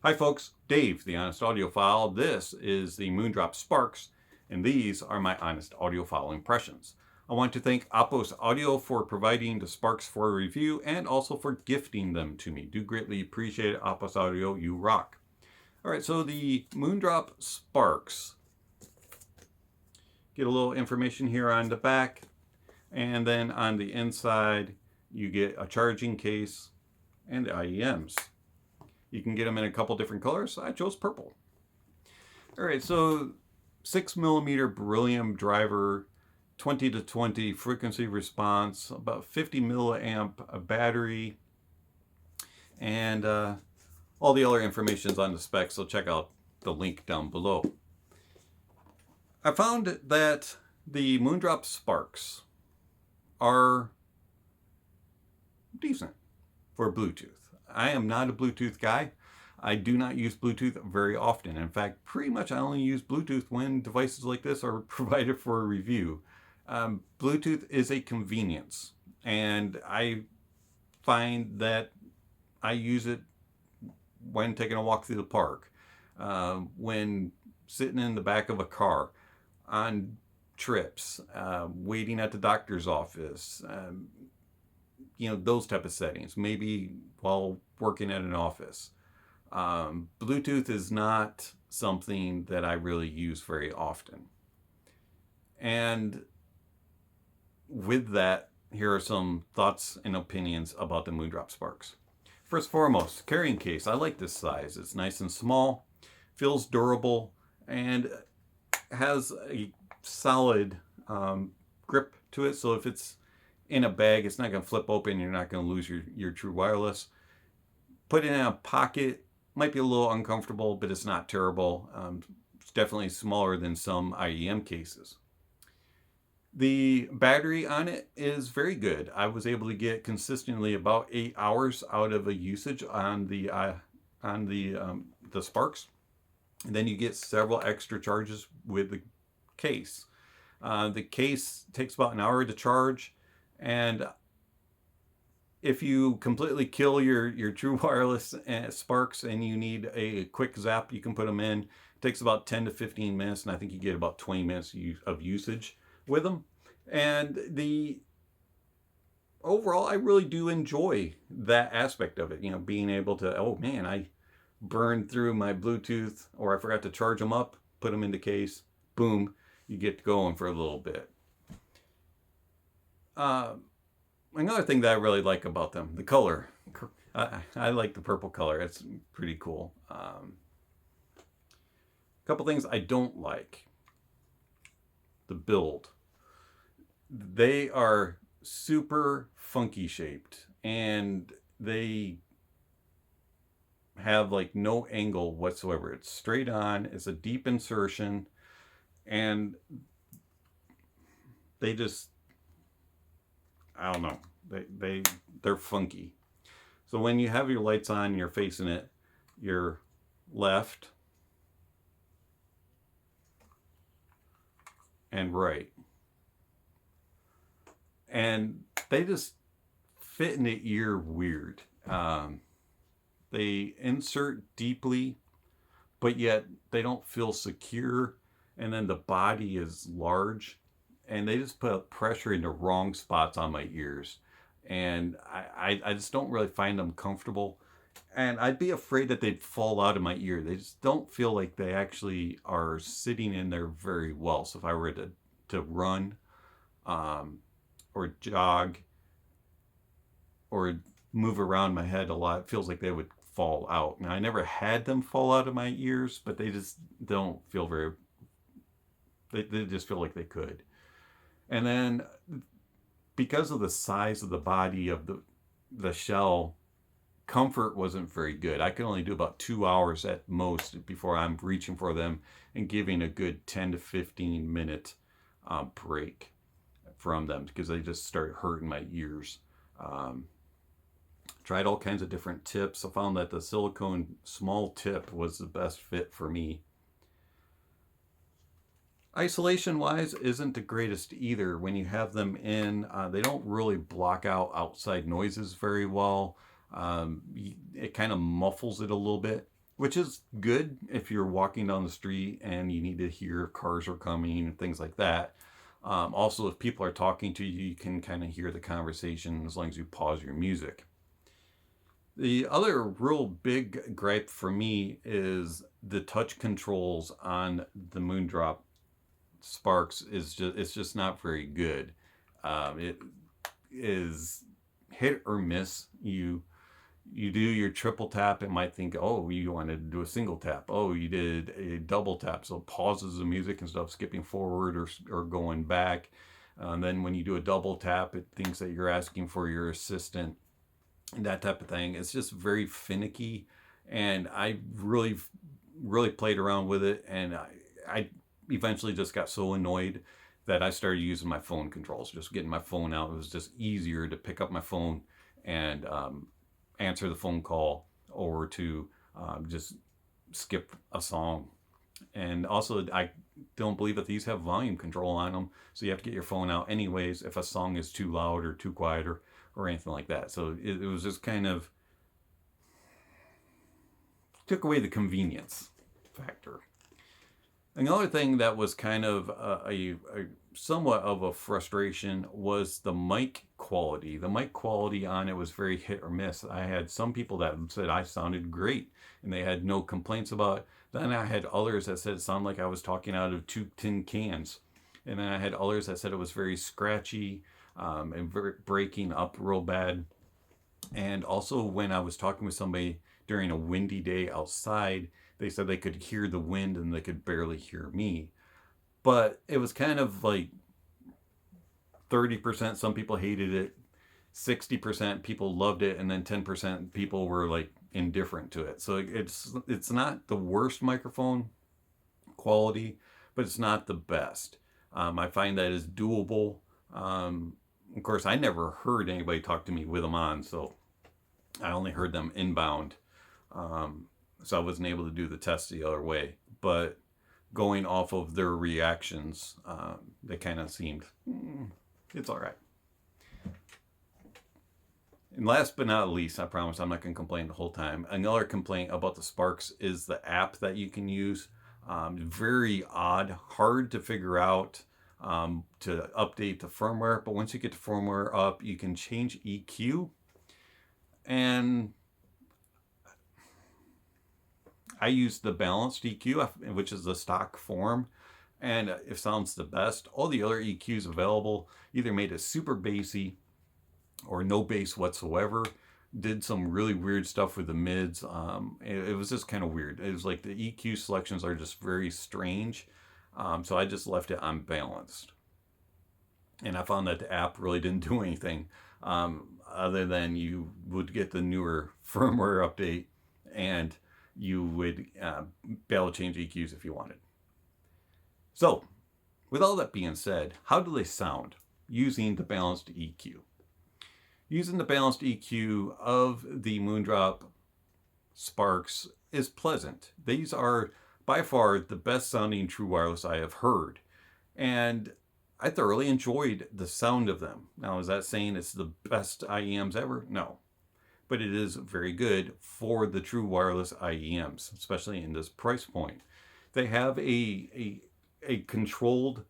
Hi folks, Dave, the Honest Audiophile. This is the Moondrop Sparks, and these are my honest audiophile impressions. I want to thank Apos Audio for providing the Sparks for review and also for gifting them to me. Do greatly appreciate it, Apos Audio, you rock. Alright, so the Moondrop Sparks. Get a little information here on the back, and then on the inside you get a charging case and the IEMs. You can get them in a couple different colors. I chose purple. All right, so 6mm beryllium driver, 20 to 20 frequency response, about 50 milliamp battery, and all the other information is on the specs, so check out the link down below. I found that the Moondrop Sparks are decent for Bluetooth. I am not a Bluetooth guy. I do not use Bluetooth very often. In fact, pretty much I only use Bluetooth when devices like this are provided for a review. Bluetooth is a convenience, and I find that I use it when taking a walk through the park, when sitting in the back of a car, on trips, waiting at the doctor's office, those type of settings, maybe while working at an office. Bluetooth is not something that I really use very often. And with that, here are some thoughts and opinions about the Moondrop Sparks. First and foremost, carrying case. I like this size. It's nice and small, feels durable, and has a solid grip to it. So if it's in a bag, it's not going to flip open. You're not going to lose your true wireless. Put it in a pocket, might be a little uncomfortable, but it's not terrible. It's definitely smaller than some IEM cases. The battery on it is very good. I was able to get consistently about 8 hours out of a usage on the Sparks. And then you get several extra charges with the case. The case takes about an hour to charge, and if you completely kill your true wireless Sparks and you need a quick zap, you can put them in. It takes about 10 to 15 minutes, and I think you get about 20 minutes of usage with them. And overall, I really do enjoy that aspect of it. Being able to, oh man, I burned through my Bluetooth, or I forgot to charge them up, put them in the case, boom, you get going for a little bit. Another thing that I really like about them, the color. I like the purple color. It's pretty cool. A couple things I don't like. The build. They are super funky shaped, and they have like no angle whatsoever. It's straight on. It's a deep insertion, and they just, I don't know. They're funky. So when you have your lights on, you're facing it, your left and right, and they just fit in the ear weird. They insert deeply, but yet they don't feel secure, and then the body is large, and they just put pressure in the wrong spots on my ears, and I just don't really find them comfortable, and I'd be afraid that they'd fall out of my ear. They just don't feel like they actually are sitting in there very well. So if I were to run or jog or move around my head a lot, it feels like they would fall out. Now, I never had them fall out of my ears, but they just don't feel very, they just feel like they could. And then because of the size of the body of the shell, comfort wasn't very good. I could only do about 2 hours at most before I'm reaching for them and giving a good 10 to 15 minute break from them, because they just start hurting my ears. Tried all kinds of different tips. I found that the silicone small tip was the best fit for me. Isolation wise isn't the greatest either. When you have them in, they don't really block out outside noises very well. It kind of muffles it a little bit. which is good if you're walking down the street and you need to hear if cars are coming and things like that. Also, if people are talking to you, you can kind of hear the conversation as long as you pause your music. The other real big gripe for me is the touch controls on the Moondrop Sparks it's just not very good. It is hit or miss. You do your triple tap, it might think, oh, you wanted to do a single tap. Oh, you did a double tap, so it pauses the music instead of skipping forward or going back. And then when you do a double tap, it thinks that you're asking for your assistant, that type of thing. It's just very finicky, and I really played around with it, and I eventually just got so annoyed that I started using my phone controls, just getting my phone out. It was just easier to pick up my phone and answer the phone call, or to just skip a song. And also, I don't believe that these have volume control on them, so you have to get your phone out anyways if a song is too loud or too quiet or anything like that. So it was just kind of took away the convenience factor. Another thing that was kind of a somewhat of a frustration was the mic quality. The mic quality on it was very hit or miss. I had some people that said I sounded great and they had no complaints about it. Then I had others that said it sounded like I was talking out of 2 tin cans. And then I had others that said it was very scratchy and very breaking up real bad. And also, when I was talking with somebody during a windy day outside, they said they could hear the wind and they could barely hear me. But it was kind of like 30% some people hated it, 60% people loved it, and then 10% people were like indifferent to it. So it's not the worst microphone quality, but it's not the best. I find that is doable. Of course, I never heard anybody talk to me with them on, so I only heard them inbound. So I wasn't able to do the test the other way. But going off of their reactions, they kind of seemed, it's all right. And last but not least, I promise I'm not going to complain the whole time. Another complaint about the Sparks is the app that you can use. Very odd, hard to figure out to update the firmware. But once you get the firmware up, you can change EQ. And I use the balanced EQ, which is the stock form, and it sounds the best. All the other EQs available either made it super bassy or no bass whatsoever. Did some really weird stuff with the mids. It was just kind of weird. It was like the EQ selections are just very strange. So I just left it unbalanced. And I found that the app really didn't do anything other than you would get the newer firmware update and you would be able to change EQs if you wanted. So, with all that being said, how do they sound using the balanced EQ? Using the balanced EQ of the Moondrop Sparks is pleasant. These are by far the best sounding true wireless I have heard. And I thoroughly enjoyed the sound of them. Now, is that saying it's the best IEMs ever? No. But it is very good for the true wireless IEMs, especially in this price point. They have a controlled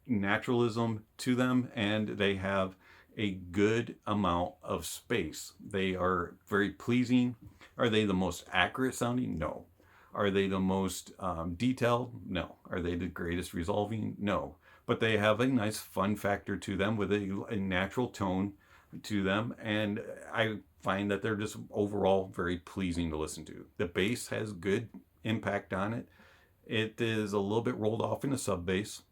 naturalism to them, and they have a good amount of space. They are very pleasing. Are they the most accurate sounding? No. Are they the most detailed? No. Are they the greatest resolving? No. But they have a nice fun factor to them with a natural tone to them, and I find that they're just overall very pleasing to listen to. The bass has good impact on it. It is a little bit rolled off in the sub bass,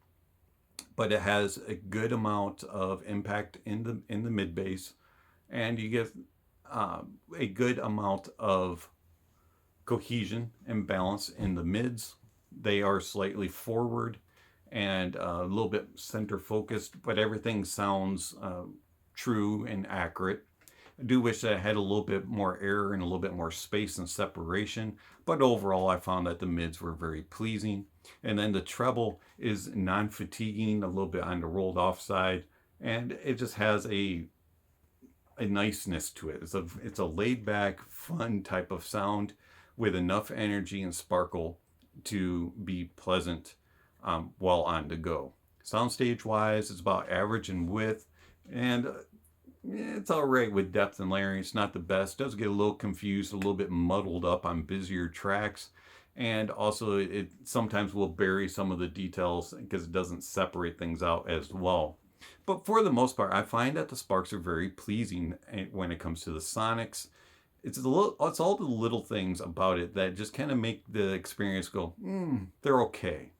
but it has a good amount of impact in the mid bass, and you get a good amount of cohesion and balance in the mids. They are slightly forward and a little bit center focused, but everything sounds true and accurate. I do wish that I had a little bit more air and a little bit more space and separation, but overall I found that the mids were very pleasing. And then the treble is non-fatiguing, a little bit on the rolled off side, and it just has a niceness to it. It's a laid back, fun type of sound with enough energy and sparkle to be pleasant while on the go. Soundstage wise, it's about average in width, and it's all right with depth and layering. It's not the best. It does get a little confused, a little bit muddled up on busier tracks. And also it sometimes will bury some of the details because it doesn't separate things out as well. But for the most part, I find that the Sparks are very pleasing when it comes to the sonics. It's all the little things about it that just kind of make the experience go, they're okay.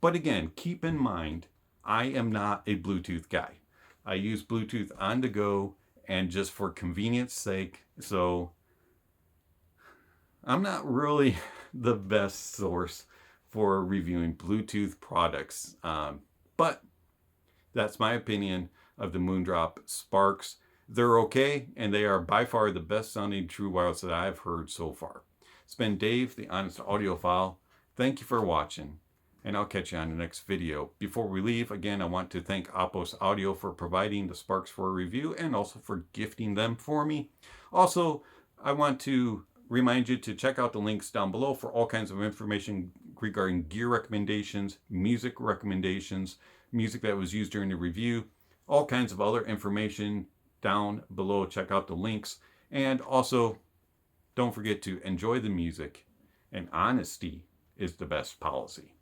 But again, keep in mind, I am not a Bluetooth guy. I use Bluetooth on the go and just for convenience sake. So I'm not really the best source for reviewing Bluetooth products. But that's my opinion of the Moondrop Sparks. They're okay, and they are by far the best sounding true wireless that I've heard so far. It's been Dave, the Honest Audiophile. Thank you for watching, and I'll catch you on the next video. Before we leave, again, I want to thank Apos Audio for providing the Sparks for a review and also for gifting them for me. Also, I want to remind you to check out the links down below for all kinds of information regarding gear recommendations, music recommendations, music that was used during the review, all kinds of other information down below. Check out the links. And also, don't forget to enjoy the music, and honesty is the best policy.